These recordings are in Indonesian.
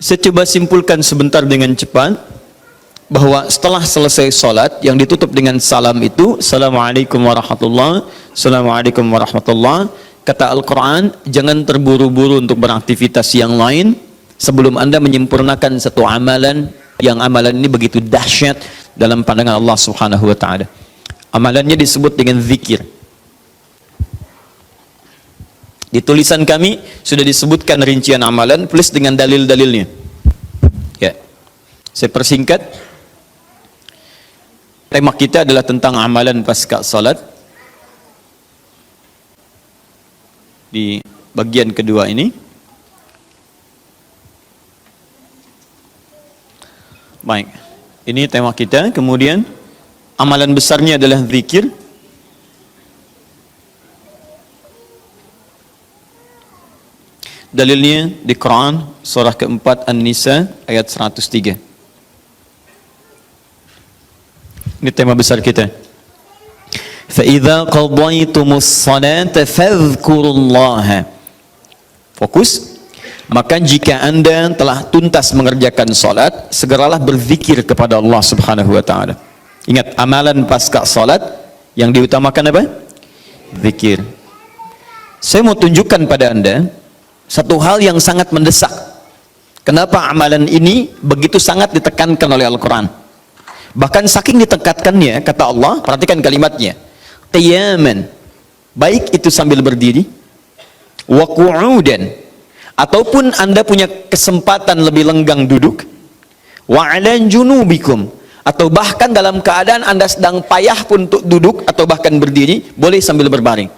Saya coba simpulkan sebentar dengan cepat bahwa setelah selesai salat yang ditutup dengan salam itu, Assalamualaikum warahmatullahi, Assalamualaikum warahmatullahi. Kata Al-Quran, jangan terburu-buru untuk beraktivitas yang lain sebelum Anda menyempurnakan satu amalan, yang amalan ini begitu dahsyat dalam pandangan Allah Subhanahu wa taala. Amalannya disebut dengan zikir. Di tulisan kami sudah disebutkan rincian amalan plus dengan dalil-dalilnya. Ya. Saya persingkat. Tema kita adalah tentang amalan pasca salat. Di bagian kedua ini. Baik. Ini tema kita. Kemudian amalan besarnya adalah zikir. Dalilnya di Quran surah keempat An-Nisa ayat 103. Ini tema besar kita. فَإِذَا قَضَيْتُمُ الصَّلَاةَ فَاذْكُرُوا اللَّهَ. Fokus. Maka jika Anda telah tuntas mengerjakan salat, segeralah berzikir kepada Allah Subhanahu wa taala. Ingat, amalan pasca salat yang diutamakan apa? Zikir. Saya mau tunjukkan pada Anda satu hal yang sangat mendesak. Kenapa amalan ini begitu sangat ditekankan oleh Al-Quran? Bahkan saking ditekankannya, kata Allah, perhatikan kalimatnya, qiyaman, baik itu sambil berdiri, wa qu'udan, ataupun Anda punya kesempatan lebih lenggang duduk, wa 'ala junubikum, atau bahkan dalam keadaan Anda sedang payah pun untuk duduk atau bahkan berdiri, boleh sambil berbaring.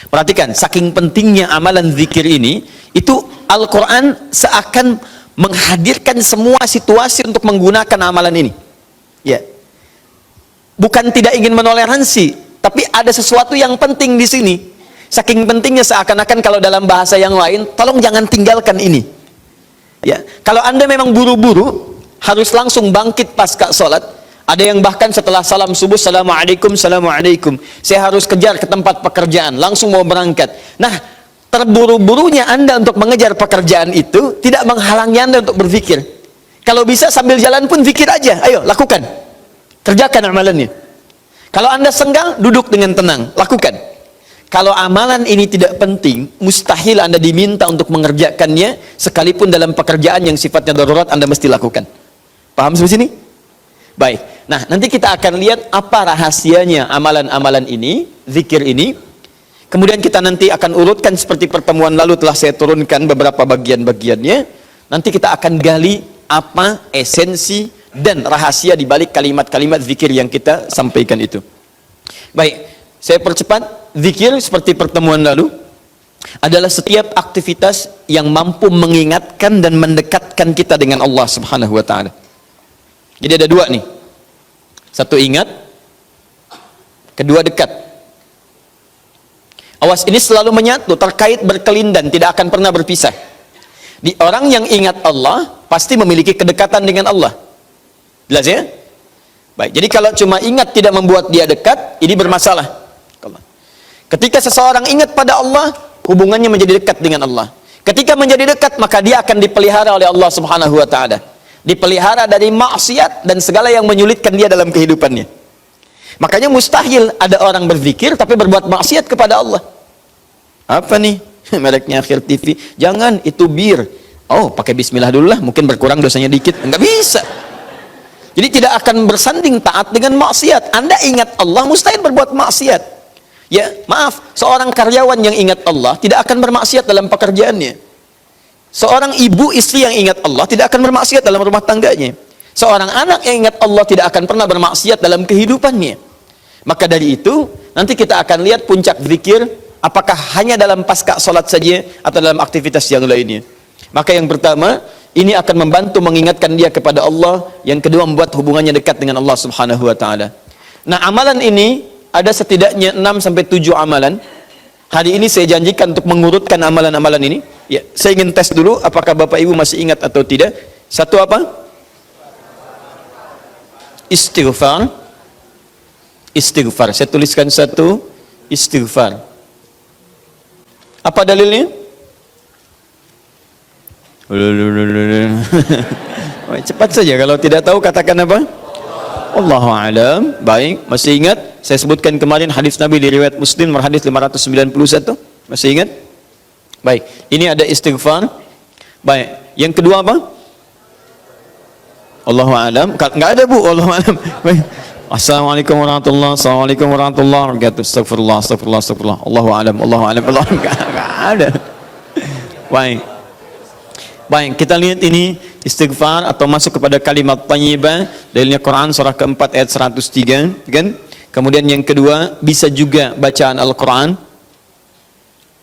Perhatikan, saking pentingnya amalan zikir ini, itu Al-Quran seakan menghadirkan semua situasi untuk menggunakan amalan ini. Ya, bukan tidak ingin menoleransi, tapi ada sesuatu yang penting di sini. Saking pentingnya seakan-akan kalau dalam bahasa yang lain, tolong jangan tinggalkan ini. Ya, kalau Anda memang buru-buru, harus langsung bangkit pasca sholat. Ada yang bahkan setelah salam subuh, Assalamualaikum, Assalamualaikum, saya harus kejar ke tempat pekerjaan, langsung mau berangkat. Nah, terburu-burunya Anda untuk mengejar pekerjaan itu tidak menghalangi Anda untuk berpikir. Kalau bisa sambil jalan pun zikir aja, ayo lakukan, kerjakan amalannya. Kalau Anda senggang, duduk dengan tenang, lakukan. Kalau amalan ini tidak penting, mustahil Anda diminta untuk mengerjakannya, sekalipun dalam pekerjaan yang sifatnya darurat Anda mesti lakukan. Paham sampai sini? Baik, nah nanti kita akan lihat apa rahasianya amalan-amalan ini, zikir ini. Kemudian kita nanti akan urutkan seperti pertemuan lalu telah saya turunkan beberapa bagian-bagiannya. Nanti kita akan gali apa esensi dan rahasia di balik kalimat-kalimat zikir yang kita sampaikan itu. Baik, saya percepat. Zikir seperti pertemuan lalu adalah setiap aktivitas yang mampu mengingatkan dan mendekatkan kita dengan Allah Subhanahu wa taala. Jadi ada dua nih. Satu ingat, kedua dekat. Awas, ini selalu menyatu, terkait berkelindan, tidak akan pernah berpisah. Di orang yang ingat Allah pasti memiliki kedekatan dengan Allah. Jelas ya? Baik, jadi kalau cuma ingat tidak membuat dia dekat, ini bermasalah. Ketika seseorang ingat pada Allah, hubungannya menjadi dekat dengan Allah. Ketika menjadi dekat, maka dia akan dipelihara oleh Allah Subhanahu wa taala. Dipelihara dari maksiat dan segala yang menyulitkan dia dalam kehidupannya. Makanya mustahil ada orang berzikir tapi berbuat maksiat kepada Allah. Apa nih? Mereknya Akhir TV. Jangan, itu bir. Oh, pakai bismillah dulu lah, mungkin berkurang dosanya dikit. Enggak bisa. Jadi tidak akan bersanding taat dengan maksiat. Anda ingat Allah, mustahil berbuat maksiat. Ya, maaf, seorang karyawan yang ingat Allah tidak akan bermaksiat dalam pekerjaannya. Seorang ibu istri yang ingat Allah tidak akan bermaksiat dalam rumah tangganya. Seorang anak yang ingat Allah tidak akan pernah bermaksiat dalam kehidupannya. Maka dari itu, nanti kita akan lihat puncak zikir, apakah hanya dalam pasca sholat saja atau dalam aktivitas yang lainnya. Maka yang pertama, ini akan membantu mengingatkan dia kepada Allah. Yang kedua, membuat hubungannya dekat dengan Allah Subhanahu wa taala. Nah, amalan ini ada setidaknya 6-7 amalan. Hari ini saya janjikan untuk mengurutkan amalan-amalan ini. Ya, saya ingin tes dulu apakah Bapak Ibu masih ingat atau tidak. Satu apa? Istighfar. Istighfar. Saya tuliskan satu, istighfar. Apa dalilnya? Cepat saja, kalau tidak tahu katakan apa? Allahu a'lam. Baik, masih ingat? Saya sebutkan kemarin hadis Nabi di riwayat Muslim hadis 591. Masih ingat? Baik, ini ada istighfar. Baik, yang kedua apa? Allahu a'lam. Enggak ada, Bu, Allahu a'lam. Baik. Assalamualaikum warahmatullahi wabarakatuh. Assalamualaikum warahmatullahi wabarakatuh. Astagfirullah, astagfirullah, astagfirullah. Allahu a'lam, Allahu a'lam. Enggak ada. Baik. Baik, kita lihat ini istighfar atau masuk kepada kalimat thayyibah. Dalilnya Quran surah keempat ayat 103, kan? Kemudian yang kedua, bisa juga bacaan Al-Quran.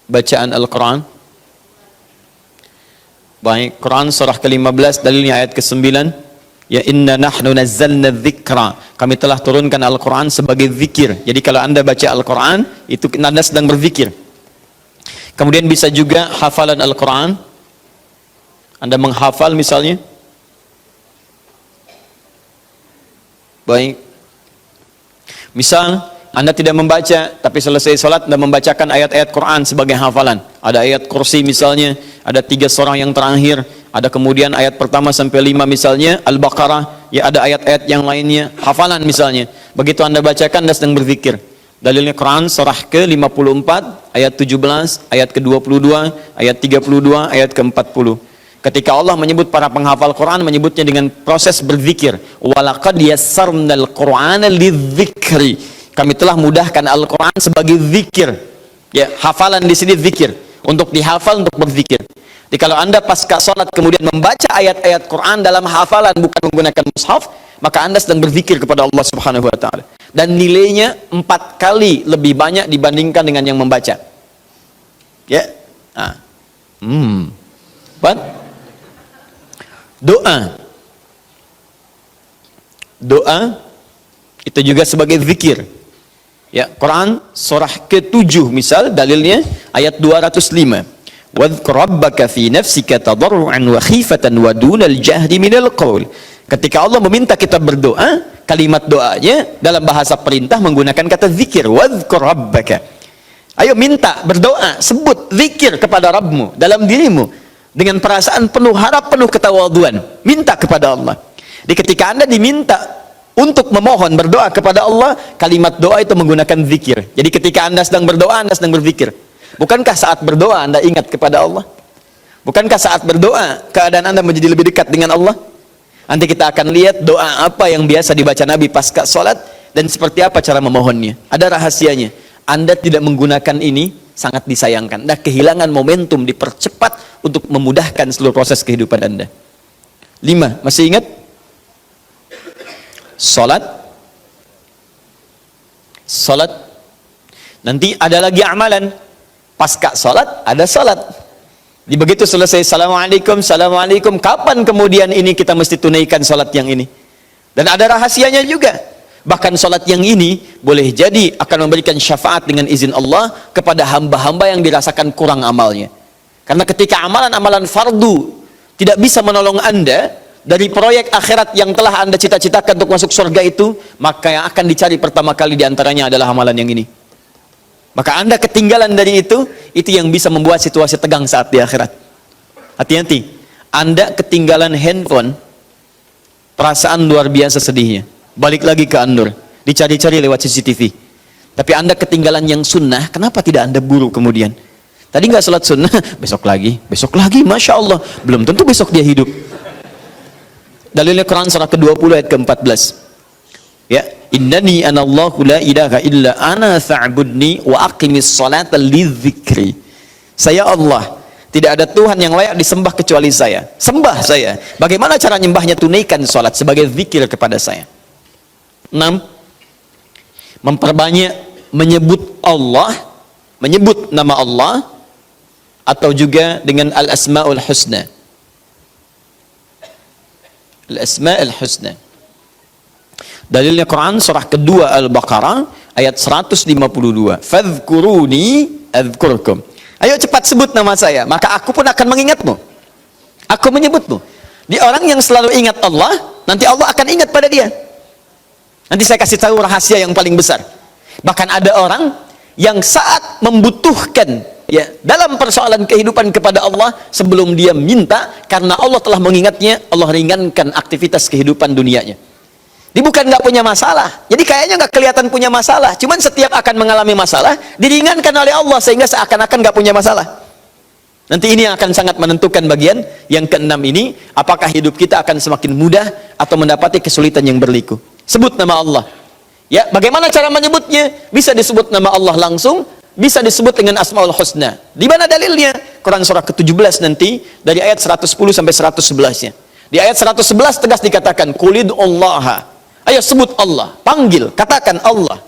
Bacaan Al-Quran. Baik, Quran surah ke-15, dalilnya ayat ke-9. Ya inna nahnu nazzalna dzikra. Kami telah turunkan Al-Quran sebagai zikir. Jadi kalau Anda baca Al-Quran, itu Anda sedang berzikir. Kemudian bisa juga hafalan Al-Quran. Anda menghafal misalnya. Baik. Misal Anda tidak membaca, tapi selesai sholat Anda membacakan ayat-ayat Quran sebagai hafalan. Ada ayat kursi misalnya, ada 3 surah yang terakhir, ada kemudian ayat pertama sampai 5 misalnya, Al-Baqarah, ya ada ayat-ayat yang lainnya, hafalan misalnya. Begitu Anda bacakan, Anda sedang berzikir. Dalilnya Quran surah ke-54, ayat 17, ayat ke-22, ayat 32, ayat ke-40. Ketika Allah menyebut para penghafal Quran, menyebutnya dengan proses berzikir. Walaqad yassarnal Qur'ana lidzikri. Kami telah mudahkan Al-Quran sebagai zikir. Ya, hafalan di sini zikir. Untuk dihafal, untuk berzikir. Jadi kalau Anda pasca sholat kemudian membaca ayat-ayat Quran dalam hafalan bukan menggunakan mushaf, maka Anda sedang berzikir kepada Allah Subhanahu wa taala. Dan nilainya 4 kali lebih banyak dibandingkan dengan yang membaca. Ya. Nah. What? Doa itu juga sebagai zikir. Ya, Quran surah ke-7 misal dalilnya ayat 205. Wadhkur rabbaka fi nafsika tadarruan wa khifatan wa dunal jahri minal qaul. Ketika Allah meminta kita berdoa, kalimat doanya dalam bahasa perintah menggunakan kata zikir. Wadhkur rabbaka. Ayo minta, berdoa, sebut zikir kepada Rabbmu dalam dirimu. Dengan perasaan penuh harap, penuh ketawaduan, minta kepada Allah. Di ketika Anda diminta untuk memohon berdoa kepada Allah, kalimat doa itu menggunakan zikir. Jadi ketika Anda sedang berdoa, Anda sedang berzikir. Bukankah saat berdoa Anda ingat kepada Allah? Bukankah saat berdoa keadaan Anda menjadi lebih dekat dengan Allah? Nanti kita akan lihat doa apa yang biasa dibaca Nabi pasca sholat dan seperti apa cara memohonnya. Ada rahasianya. Anda tidak menggunakan ini, sangat disayangkan. Anda kehilangan momentum, dipercepat untuk memudahkan seluruh proses kehidupan Anda. 5, masih ingat? Salat. Nanti ada lagi amalan. Pasca salat, ada salat. Di begitu selesai, Assalamualaikum, Assalamualaikum. Kapan kemudian ini kita mesti tunaikan salat yang ini? Dan ada rahasianya juga. Bahkan salat yang ini boleh jadi akan memberikan syafaat dengan izin Allah kepada hamba-hamba yang dirasakan kurang amalnya. Karena ketika amalan-amalan fardu tidak bisa menolong Anda dari proyek akhirat yang telah Anda cita-citakan untuk masuk surga itu, maka yang akan dicari pertama kali diantaranya adalah amalan yang ini. Maka Anda ketinggalan dari itu yang bisa membuat situasi tegang saat di akhirat. Hati-hati, Anda ketinggalan handphone, perasaan luar biasa sedihnya. Balik lagi ke Andur, dicari-cari lewat CCTV. Tapi Anda ketinggalan yang sunnah, kenapa tidak Anda buru kemudian? Tadi nggak sholat sunnah, besok lagi, Masya Allah. Belum tentu besok dia hidup. Dalilnya Quran surah ke-20 ayat ke-14. Ya, innani anallahu la ilaha illa ana fa'budni wa aqimis salata lidzikri. Saya Allah, tidak ada Tuhan yang layak disembah kecuali saya. Sembah saya. Bagaimana cara nyembahnya? Tunaikan salat sebagai zikir kepada saya. 6. Memperbanyak menyebut Allah, menyebut nama Allah, atau juga dengan al-asma'ul husna. Al-asma'ul husna. Dalilnya Quran surah kedua Al-Baqarah ayat 152. Fadhkuruni adzkurkum. Ayo cepat sebut nama saya, maka aku pun akan mengingatmu. Aku menyebutmu. Di orang yang selalu ingat Allah, nanti Allah akan ingat pada dia. Nanti saya kasih tahu rahasia yang paling besar. Bahkan ada orang yang saat membutuhkan ya dalam persoalan kehidupan kepada Allah, sebelum dia minta, karena Allah telah mengingatnya, Allah ringankan aktivitas kehidupan dunianya. Dia bukan nggak punya masalah, jadi kayaknya nggak kelihatan punya masalah, cuman setiap akan mengalami masalah diringankan oleh Allah sehingga seakan-akan nggak punya masalah. Nanti ini yang akan sangat menentukan bagian yang keenam ini, apakah hidup kita akan semakin mudah atau mendapati kesulitan yang berliku. Sebut nama Allah. Ya, bagaimana cara menyebutnya? Bisa disebut nama Allah langsung, bisa disebut dengan Asmaul Husna. Di mana dalilnya? Quran surah ke-17 nanti dari ayat 110 sampai 111-nya. Di ayat 111 tegas dikatakan, "Qulid'ullaha." Ayo sebut Allah, panggil, katakan Allah.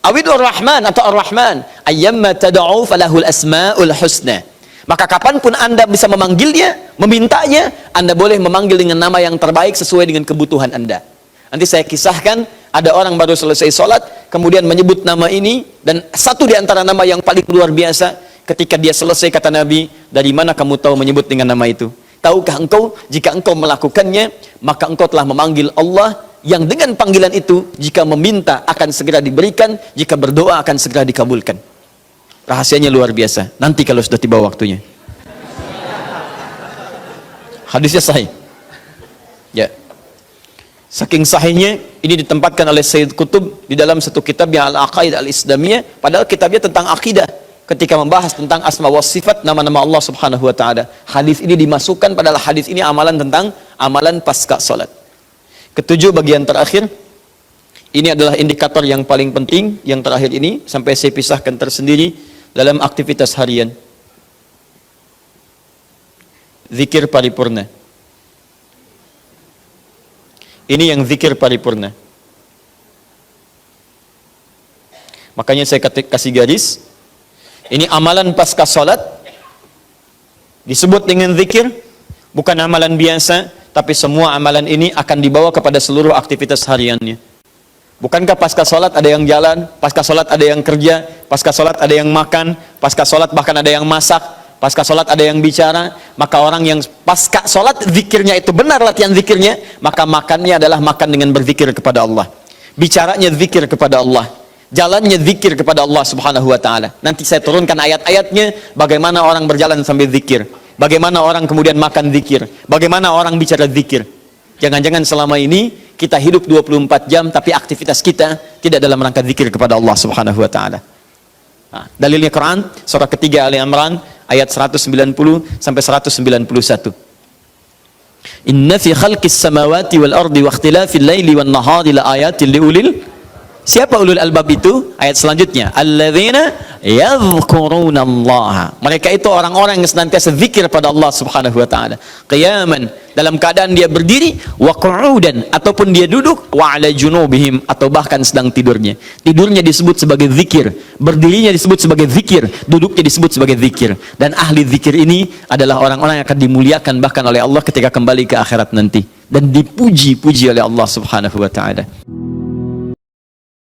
Awidur Rahman atau Ar-Rahman, ayyamma tad'u falahul asmaul husna. Maka kapanpun Anda bisa memanggilnya, memintanya, Anda boleh memanggil dengan nama yang terbaik sesuai dengan kebutuhan Anda. Nanti saya kisahkan, ada orang baru selesai sholat, kemudian menyebut nama ini, dan satu di antara nama yang paling luar biasa, ketika dia selesai kata Nabi, dari mana kamu tahu menyebut dengan nama itu? Tahukah engkau, jika engkau melakukannya, maka engkau telah memanggil Allah, yang dengan panggilan itu, jika meminta akan segera diberikan, jika berdoa akan segera dikabulkan. Rahasianya luar biasa, nanti kalau sudah tiba waktunya. Hadisnya sahih. Ya. Saking sahihnya, ini ditempatkan oleh Sayyid Qutb di dalam satu kitab yang Al-Aqaid Al-Islamiyah, padahal kitabnya tentang akidah, ketika membahas tentang asma wa sifat, nama-nama Allah subhanahu wa ta'ala. Hadis ini dimasukkan, padahal hadis ini amalan tentang amalan pasca salat. Ketujuh, bagian terakhir, ini adalah indikator yang paling penting, yang terakhir ini, sampai saya pisahkan tersendiri dalam aktivitas harian. Zikir paripurna. Ini yang zikir paripurna. Makanya saya kasih garis. Ini amalan pasca salat disebut dengan zikir, bukan amalan biasa, tapi semua amalan ini akan dibawa kepada seluruh aktivitas hariannya. Bukankah pasca salat ada yang jalan, pasca salat ada yang kerja, pasca salat ada yang makan, pasca salat bahkan ada yang masak, pasca salat ada yang bicara? Maka orang yang pasca salat zikirnya itu benar, latihan zikirnya, maka makannya adalah makan dengan berzikir kepada Allah, bicaranya zikir kepada Allah, jalannya zikir kepada Allah subhanahu wa ta'ala. Nanti saya turunkan ayat-ayatnya, bagaimana orang berjalan sambil zikir, bagaimana orang kemudian makan zikir, bagaimana orang bicara zikir. Jangan-jangan selama ini kita hidup 24 jam tapi aktivitas kita tidak dalam rangka zikir kepada Allah subhanahu wa ta'ala. Nah, dalilnya Quran surah ketiga Ali Imran ayat 190 sampai 191. Inna fi khalqis samawati wal ardi wa ikhtilafil laili wan nahari la ayatin liulil. Siapa ulul albab itu? Ayat selanjutnya, alladzina yadhkurunallaha. Mereka itu orang-orang yang senantiasa zikir pada Allah subhanahu wa ta'ala. Qiyaman, dalam keadaan dia berdiri, wa qu'udan, ataupun dia duduk, wa ala junubihim, atau bahkan sedang tidurnya. Tidurnya disebut sebagai zikir, berdirinya disebut sebagai zikir, duduknya disebut sebagai zikir. Dan ahli zikir ini adalah orang-orang yang akan dimuliakan bahkan oleh Allah ketika kembali ke akhirat nanti, dan dipuji-puji oleh Allah subhanahu wa ta'ala.